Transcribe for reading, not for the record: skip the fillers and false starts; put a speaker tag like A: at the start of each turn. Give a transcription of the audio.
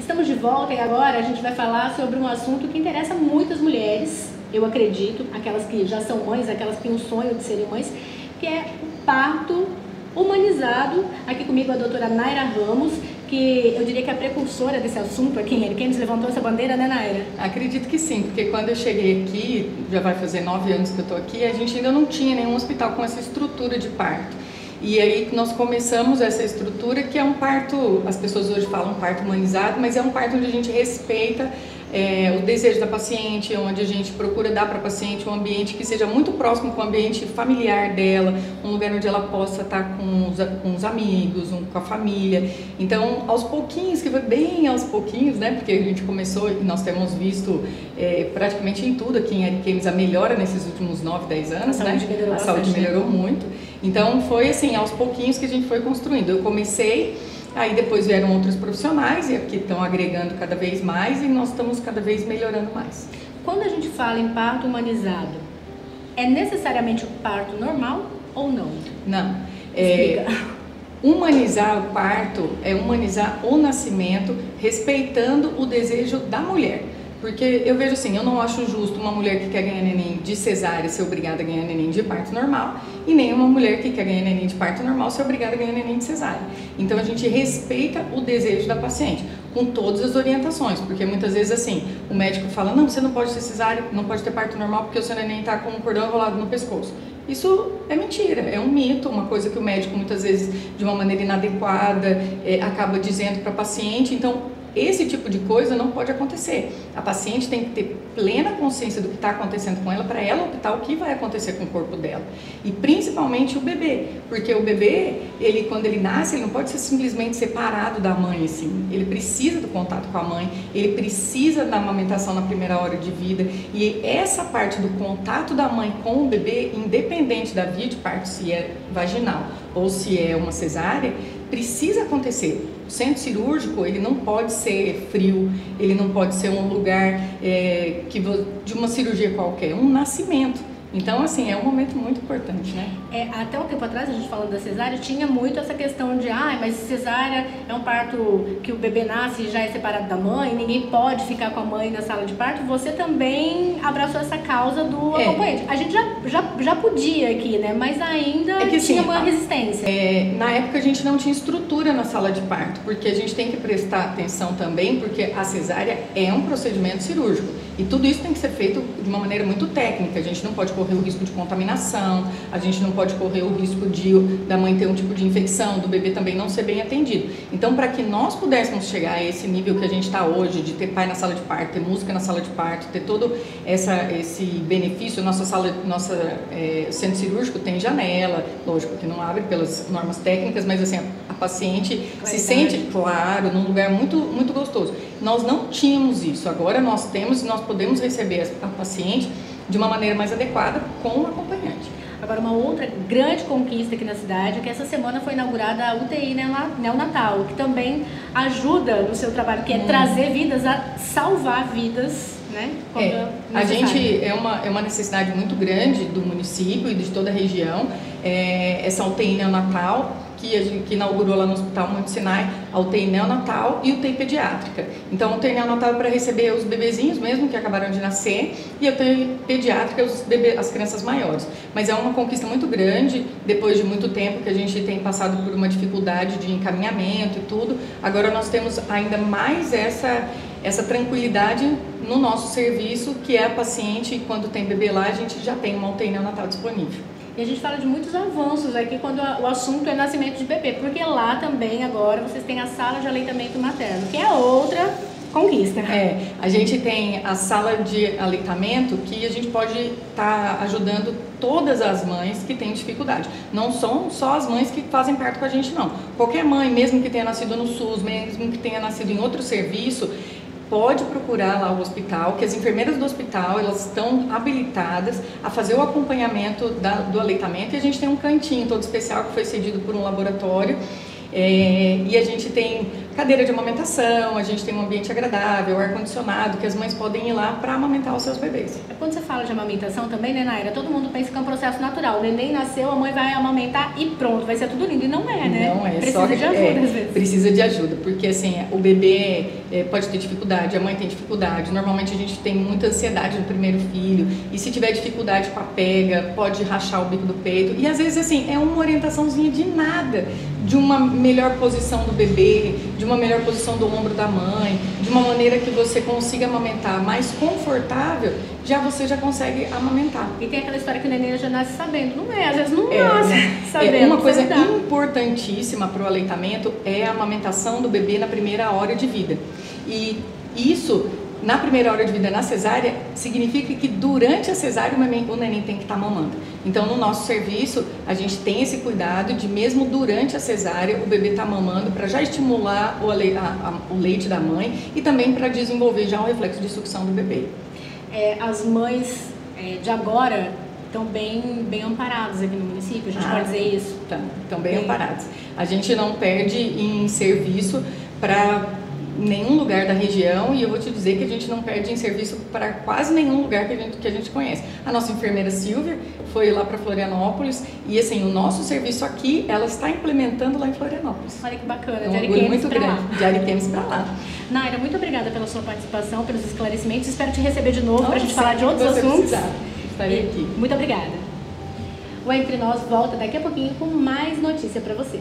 A: Estamos de volta e agora a gente vai falar sobre um assunto que interessa muitas mulheres, eu acredito, aquelas que já são mães, aquelas que têm o sonho de serem mães, que é o parto humanizado. Aqui comigo a doutora Naira Ramos, que eu diria que é a precursora desse assunto aqui em Ariquemes, levantou essa bandeira, né, Naira?
B: Acredito que sim, porque quando eu cheguei aqui, já vai fazer 9 anos que eu estou aqui, a gente ainda não tinha nenhum hospital com essa estrutura de parto. E aí nós começamos essa estrutura, que é um parto, as pessoas hoje falam parto humanizado, mas é um parto onde a gente respeita o desejo da paciente, onde a gente procura dar para a paciente um ambiente que seja muito próximo com o ambiente familiar dela, um lugar onde ela possa estar com os amigos, com a família. Então, aos pouquinhos, que foi bem aos pouquinhos, né? Porque a gente começou e nós temos visto praticamente em tudo aqui em Ariquemes a melhora nesses últimos 9, 10 anos, né? A saúde melhorou muito. Então, foi assim, aos pouquinhos que a gente foi construindo. Eu comecei... Aí depois vieram outros profissionais e que estão agregando cada vez mais e nós estamos cada vez melhorando mais.
A: Quando a gente fala em parto humanizado, é necessariamente o parto normal ou não?
B: Não.
A: Explica.
B: Humanizar o parto é humanizar o nascimento, respeitando o desejo da mulher. Porque eu vejo assim, eu não acho justo uma mulher que quer ganhar neném de cesárea ser obrigada a ganhar neném de parto normal e nem uma mulher que quer ganhar neném de parto normal ser obrigada a ganhar neném de cesárea. Então a gente respeita o desejo da paciente, com todas as orientações, porque muitas vezes assim, o médico fala, não, você não pode ter cesárea, não pode ter parto normal porque o seu neném está com um cordão enrolado no pescoço. Isso é mentira, é um mito, uma coisa que o médico muitas vezes de uma maneira inadequada acaba dizendo para a paciente. Então esse tipo de coisa não pode acontecer. A paciente tem que ter plena consciência do que está acontecendo com ela para ela optar o que vai acontecer com o corpo dela. E principalmente o bebê, porque o bebê, quando ele nasce, ele não pode ser simplesmente separado da mãe, assim. Ele precisa do contato com a mãe, ele precisa da amamentação na primeira hora de vida. E essa parte do contato da mãe com o bebê, independente da via de parto, se é vaginal ou se é uma cesárea, precisa acontecer. O centro cirúrgico, ele não pode ser frio, ele não pode ser um lugar de uma cirurgia qualquer, um nascimento. Então, assim, é um momento muito importante, né?
A: Até um tempo atrás, a gente falando da cesárea, tinha muito essa questão de, mas cesárea é um parto que o bebê nasce e já é separado da mãe, ninguém pode ficar com a mãe na sala de parto. Você também abraçou essa causa do acompanhante. A gente já podia aqui, né? Mas ainda tinha uma resistência.
B: Na época a gente não tinha estrutura na sala de parto, porque a gente tem que prestar atenção também, porque a cesárea é um procedimento cirúrgico. E tudo isso tem que ser feito de uma maneira muito técnica. A gente não pode correr o risco de contaminação, a gente não pode correr o risco da mãe ter um tipo de infecção, do bebê também não ser bem atendido. Então, para que nós pudéssemos chegar a esse nível que a gente está hoje, de ter pai na sala de parto, ter música na sala de parto, ter todo esse benefício, nosso centro cirúrgico tem janela, lógico que não abre pelas normas técnicas, mas assim, a paciente se sente, claro, num lugar muito, muito gostoso. Nós não tínhamos isso, agora nós temos e nós podemos receber a paciente de uma maneira mais adequada com o acompanhante.
A: Agora, uma outra grande conquista aqui na cidade é que essa semana foi inaugurada a UTI neonatal, que também ajuda no seu trabalho, que é trazer vidas, a salvar vidas, né?
B: A gente é uma necessidade muito grande do município e de toda a região, essa UTI neonatal, que a gente inaugurou lá no Hospital Monte Sinai, a UTI neonatal e UTI pediátrica. Então, a UTI neonatal é para receber os bebezinhos mesmo que acabaram de nascer, e a UTI pediátrica as crianças maiores. Mas é uma conquista muito grande, depois de muito tempo que a gente tem passado por uma dificuldade de encaminhamento e tudo. Agora nós temos ainda mais essa tranquilidade no nosso serviço, que é a paciente, quando tem bebê lá, a gente já tem uma UTI neonatal disponível.
A: E a gente fala de muitos avanços aqui quando o assunto é nascimento de bebê, porque lá também agora vocês têm a sala de aleitamento materno, que é outra conquista.
B: A gente tem a sala de aleitamento que a gente pode estar ajudando todas as mães que têm dificuldade. Não são só as mães que fazem parto com a gente, não. Qualquer mãe, mesmo que tenha nascido no SUS, mesmo que tenha nascido em outro serviço, pode procurar lá o hospital, que as enfermeiras do hospital, elas estão habilitadas a fazer o acompanhamento do aleitamento, e a gente tem um cantinho todo especial que foi cedido por um laboratório, e a gente tem cadeira de amamentação, a gente tem um ambiente agradável, ar-condicionado, que as mães podem ir lá para amamentar os seus bebês.
A: Quando você fala de amamentação também, né, Naira? Todo mundo pensa que é um processo natural. O neném nasceu, a mãe vai amamentar e pronto, vai ser tudo lindo. E não é, né?
B: Não é.
A: Precisa de ajuda, às vezes.
B: Precisa de ajuda, porque assim, o bebê pode ter dificuldade, a mãe tem dificuldade. Normalmente a gente tem muita ansiedade no primeiro filho, e se tiver dificuldade com a pega, pode rachar o bico do peito. E às vezes assim, é uma orientaçãozinha de nada, de uma melhor posição do bebê, de uma melhor posição do ombro da mãe, de uma maneira que você consiga amamentar mais confortável, você já consegue amamentar.
A: E tem aquela história que o neném já nasce sabendo, não é? Às vezes não nasce sabendo.
B: Uma coisa importantíssima para o aleitamento é a amamentação do bebê na primeira hora de vida. E isso, na primeira hora de vida na cesárea, significa que durante a cesárea o neném tem que estar mamando. Então, no nosso serviço, a gente tem esse cuidado de, mesmo durante a cesárea, o bebê estar mamando para já estimular o leite da mãe e também para desenvolver já um reflexo de sucção do bebê.
A: As mães de agora estão bem amparadas aqui no município, a gente pode dizer isso?
B: Estão bem amparadas. A gente não perde em serviço para nenhum lugar da região, e eu vou te dizer que a gente não perde em serviço para quase nenhum lugar que a gente conhece. A nossa enfermeira Silvia foi lá para Florianópolis e assim, o nosso serviço aqui, ela está implementando lá em Florianópolis.
A: Olha que bacana,
B: é um orgulho muito grande, de Ariquemes para lá.
A: Naira, muito obrigada pela sua participação, pelos esclarecimentos, espero te receber de novo para a gente falar de outros assuntos.
B: Estarei aqui.
A: Muito obrigada. O Entre Nós volta daqui a pouquinho com mais notícia para você.